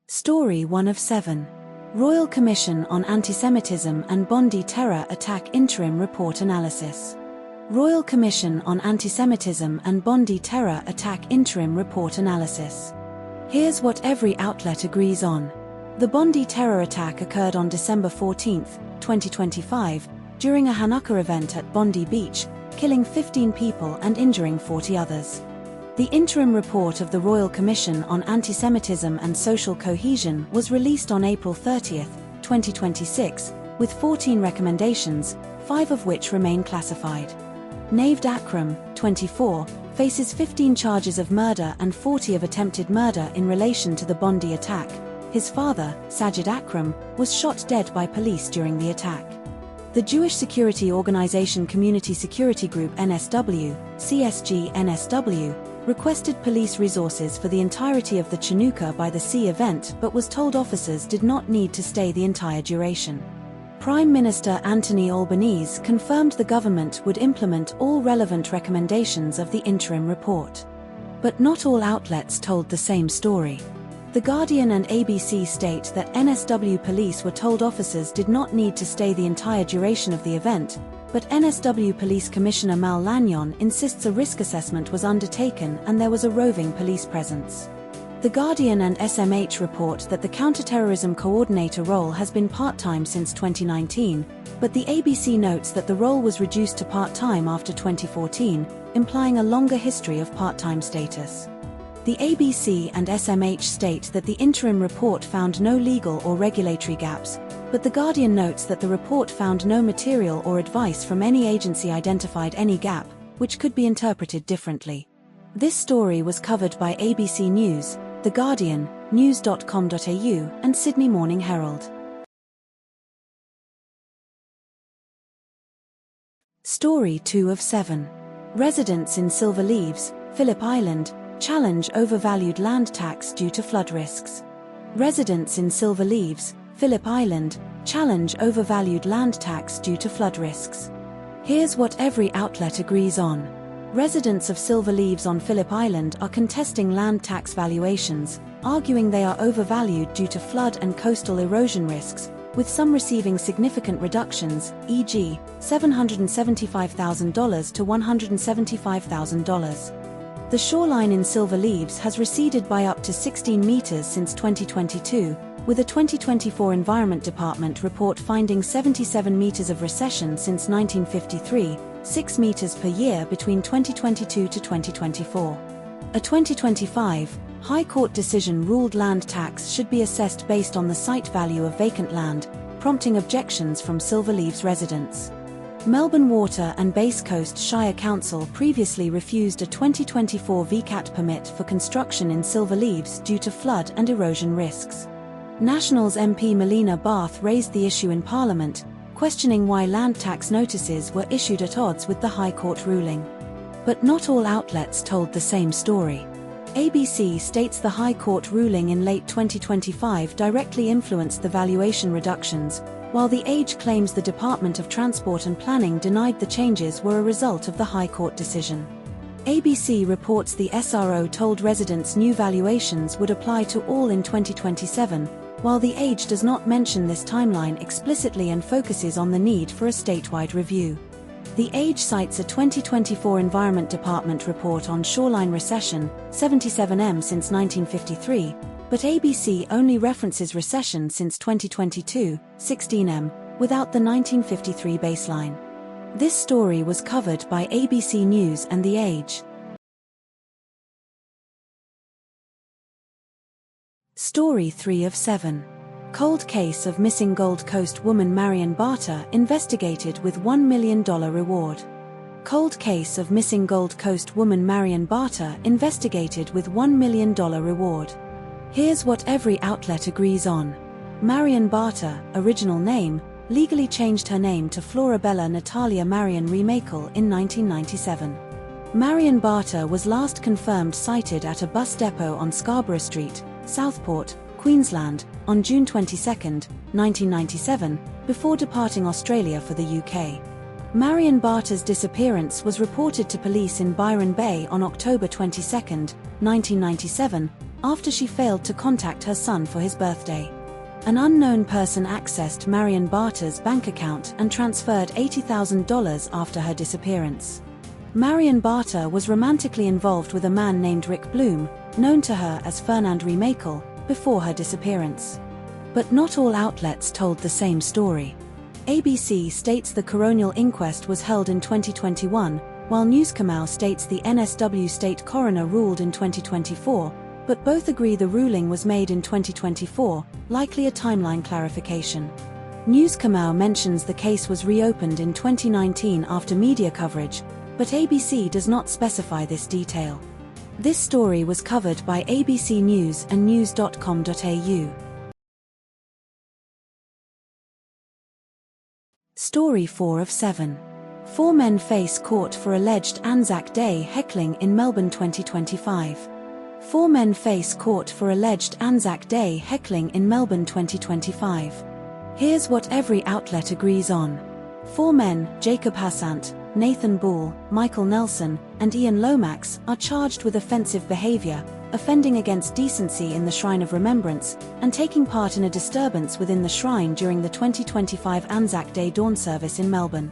Story 1 of 7. Royal Commission on Antisemitism and Bondi Terror Attack Interim Report Analysis. Royal Commission on Antisemitism and Bondi Terror Attack Interim Report Analysis. Here's what every outlet agrees on. The Bondi terror attack occurred on December 14, 2025, during a Hanukkah event at Bondi Beach, killing 15 people and injuring 40 others. The interim report of the Royal Commission on Antisemitism and Social Cohesion was released on April 30, 2026, with 14 recommendations, 5 of which remain classified. Naved Akram, 24, faces 15 charges of murder and 40 of attempted murder in relation to the Bondi attack. His father, Sajid Akram, was shot dead by police during the attack. The Jewish security organization Community Security Group NSW, CSG NSW, requested police resources for the entirety of the Chanukah by the Sea event but was told officers did not need to stay the entire duration. Prime Minister Anthony Albanese confirmed the government would implement all relevant recommendations of the interim report. But not all outlets told the same story. The Guardian and ABC state that NSW police were told officers did not need to stay the entire duration of the event, but NSW Police Commissioner Mal Lanyon insists a risk assessment was undertaken and there was a roving police presence. The Guardian and SMH report that the counterterrorism coordinator role has been part-time since 2019, but the ABC notes that the role was reduced to part-time after 2014, implying a longer history of part-time status. The ABC and SMH state that the interim report found no legal or regulatory gaps, but the Guardian notes that the report found no material or advice from any agency identified any gap, which could be interpreted differently. This story was covered by ABC News, The Guardian, news.com.au, and Sydney Morning Herald. Story 2 of 7. Residents in Silverleaves, Phillip Island, challenge overvalued land tax due to flood risks. Residents in Silverleaves, Phillip Island, challenge overvalued land tax due to flood risks. Here's what every outlet agrees on. Residents of Silverleaves on Phillip Island are contesting land tax valuations, arguing they are overvalued due to flood and coastal erosion risks, with some receiving significant reductions, e.g., $775,000 to $175,000. The shoreline in Silverleaves has receded by up to 16 meters since 2022, with a 2024 Environment Department report finding 77 meters of recession since 1953, 6 meters per year between 2022 to 2024. A 2025 High Court decision ruled land tax should be assessed based on the site value of vacant land, prompting objections from Silverleaves residents. Melbourne Water and Base Coast Shire Council previously refused a 2024 VCAT permit for construction in Silverleaves due to flood and erosion risks. Nationals MP Marion Barter raised the issue in Parliament, questioning why land tax notices were issued at odds with the High Court ruling. But not all outlets told the same story. ABC states the High Court ruling in late 2025 directly influenced the valuation reductions, while The Age claims the Department of Transport and Planning denied the changes were a result of the High Court decision. ABC reports the SRO told residents new valuations would apply to all in 2027, while The Age does not mention this timeline explicitly and focuses on the need for a statewide review. The Age cites a 2024 Environment Department report on shoreline recession, 77m since 1953, but ABC only references recession since 2022, 16m, without the 1953 baseline. This story was covered by ABC News and The Age. Story 3 of 7. Cold case of missing Gold Coast woman Marion Barter investigated with $1 million reward. Cold case of missing Gold Coast woman Marion Barter investigated with $1 million reward. Here's what every outlet agrees on. Marion Barter, original name, legally changed her name to Florabella Natalia Marion Remakel in 1997. Marion Barter was last confirmed sighted at a bus depot on Scarborough Street, Southport, Queensland, on June 22, 1997, before departing Australia for the UK. Marion Barter's disappearance was reported to police in Byron Bay on October 22, 1997, after she failed to contact her son for his birthday. An unknown person accessed Marion Barter's bank account and transferred $80,000 after her disappearance. Marion Barter was romantically involved with a man named Rick Bloom, known to her as Fernand Remakel, before her disappearance. But not all outlets told the same story. ABC states the coronial inquest was held in 2021, while Newskamau states the NSW state coroner ruled in 2024, but both agree the ruling was made in 2024, likely a timeline clarification. Newskamau mentions the case was reopened in 2019 after media coverage, but ABC does not specify this detail. This story was covered by ABC News and news.com.au. Story 4 of 7. 4 men face court for alleged Anzac Day heckling in Melbourne 2025. 4 men face court for alleged Anzac Day heckling in Melbourne 2025. Here's what every outlet agrees on. 4 men, Jacob Hassant, Nathan Bull, Michael Nelson, and Ian Lomax, are charged with offensive behavior, offending against decency in the Shrine of Remembrance, and taking part in a disturbance within the shrine during the 2025 Anzac Day dawn service in Melbourne.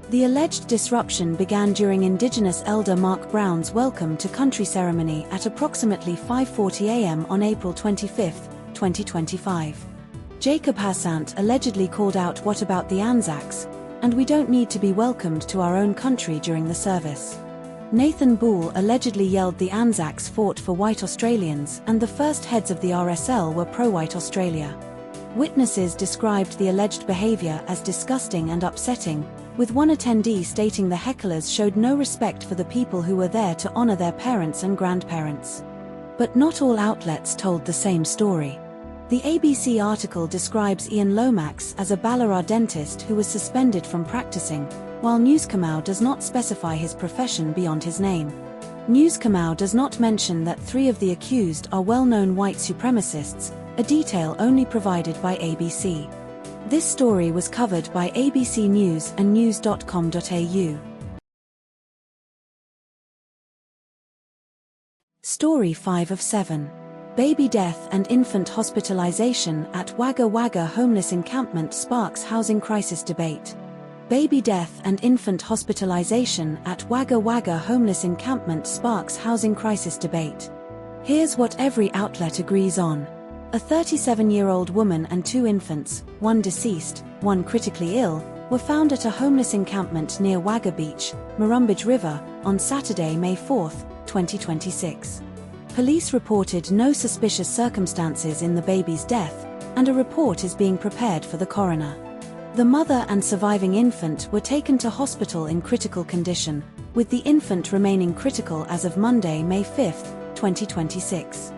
The alleged disruption began during Indigenous elder Mark Brown's Welcome to Country ceremony at approximately 5:40 a.m. on April 25, 2025. Jacob Hassant allegedly called out, "What about the Anzacs? And we don't need to be welcomed to our own country" during the service. Nathan Bull allegedly yelled the Anzacs fought for white Australians and the first heads of the RSL were pro-white Australia. Witnesses described the alleged behaviour as disgusting and upsetting, with one attendee stating the hecklers showed no respect for the people who were there to honour their parents and grandparents. But not all outlets told the same story. The ABC article describes Ian Lomax as a Ballarat dentist who was suspended from practicing, while Newskamau does not specify his profession beyond his name. Newskamau does not mention that 3 of the accused are well-known white supremacists, a detail only provided by ABC. This story was covered by ABC News and news.com.au. Story 5 of 7. Baby death and infant hospitalization at Wagga Wagga homeless encampment sparks housing crisis debate. Baby death and infant hospitalization at Wagga Wagga homeless encampment sparks housing crisis debate. Here's what every outlet agrees on. A 37-year-old woman and 2 infants, one deceased, one critically ill, were found at a homeless encampment near Wagga Beach, Murrumbidgee River, on Saturday, May 4, 2026. Police reported no suspicious circumstances in the baby's death, and a report is being prepared for the coroner. The mother and surviving infant were taken to hospital in critical condition, with the infant remaining critical as of Monday, May 5, 2026.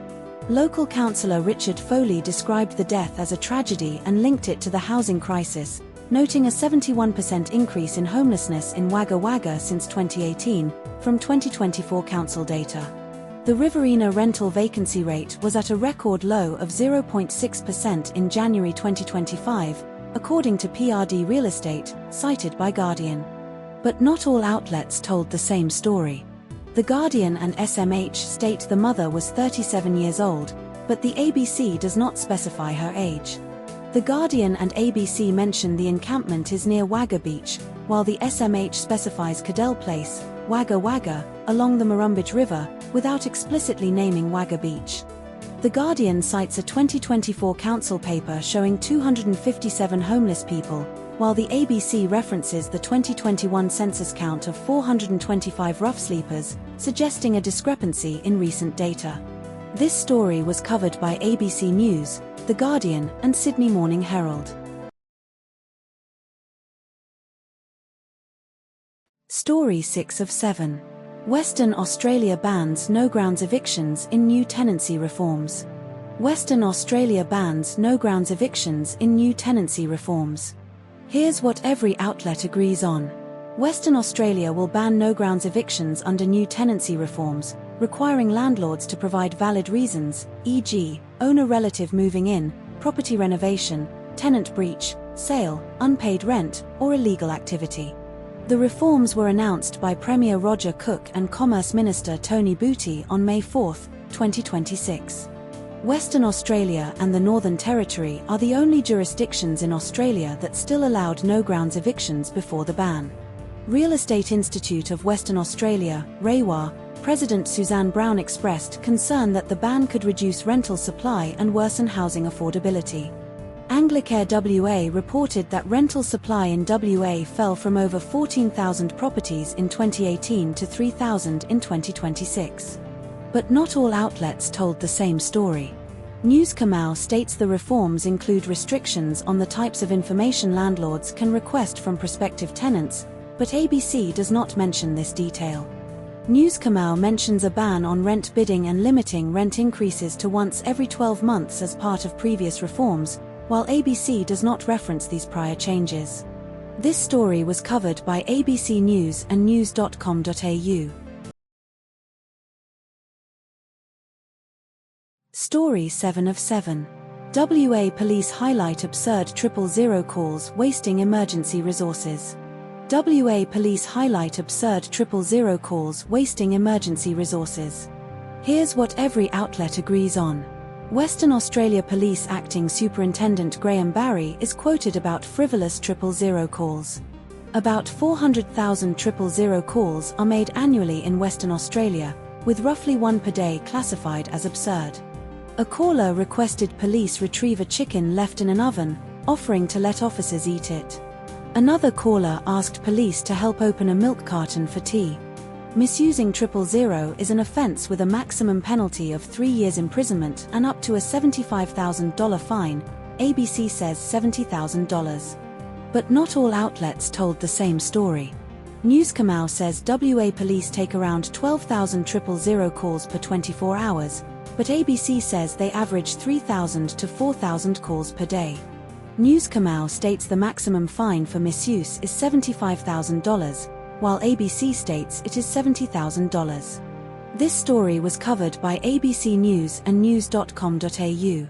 Local councillor Richard Foley described the death as a tragedy and linked it to the housing crisis, noting a 71% increase in homelessness in Wagga Wagga since 2018, from 2024 council data. The Riverina rental vacancy rate was at a record low of 0.6% in January 2025, according to PRD Real Estate, cited by Guardian. But not all outlets told the same story. The Guardian and SMH state the mother was 37 years old, but the ABC does not specify her age. The Guardian and ABC mention the encampment is near Wagga Beach, while the SMH specifies Cadell Place, Wagga Wagga, along the Murrumbidgee River, without explicitly naming Wagga Beach. The Guardian cites a 2024 council paper showing 257 homeless people, while the ABC references the 2021 census count of 425 rough sleepers, suggesting a discrepancy in recent data. This story was covered by ABC News, The Guardian, and Sydney Morning Herald. Story 6 of 7. Western Australia bans no-grounds evictions in new tenancy reforms. Western Australia bans no-grounds evictions in new tenancy reforms. Here's what every outlet agrees on. Western Australia will ban no-grounds evictions under new tenancy reforms, requiring landlords to provide valid reasons, e.g., owner-relative moving in, property renovation, tenant breach, sale, unpaid rent, or illegal activity. The reforms were announced by Premier Roger Cook and Commerce Minister Tony Booty on May 4, 2026. Western Australia and the Northern Territory are the only jurisdictions in Australia that still allowed no-grounds evictions before the ban. Real Estate Institute of Western Australia, REWA, President Suzanne Brown expressed concern that the ban could reduce rental supply and worsen housing affordability. Anglicare WA reported that rental supply in WA fell from over 14,000 properties in 2018 to 3,000 in 2026. But not all outlets told the same story. News Kamau states the reforms include restrictions on the types of information landlords can request from prospective tenants, but ABC does not mention this detail. News Kamau mentions a ban on rent bidding and limiting rent increases to once every 12 months as part of previous reforms, while ABC does not reference these prior changes. This story was covered by ABC News and news.com.au. Story 7 of 7. WA police highlight absurd 000 calls wasting emergency resources. WA police highlight absurd 000 calls wasting emergency resources. Here's what every outlet agrees on. Western Australia Police Acting Superintendent Graham Barry is quoted about frivolous 000 calls. About 400,000 000 calls are made annually in Western Australia, with roughly one per day classified as absurd. A caller requested police retrieve a chicken left in an oven, offering to let officers eat it. Another caller asked police to help open a milk carton for tea. Misusing 000 is an offence with a maximum penalty of 3 years imprisonment and up to a $75,000 fine. ABC says $70,000. But not all outlets told the same story. News Kamau says WA police take around 12,000 000 calls per 24 hours, but ABC says they average 3,000 to 4,000 calls per day. News Kamau states the maximum fine for misuse is $75,000, while ABC states it is $70,000. This story was covered by ABC News and news.com.au.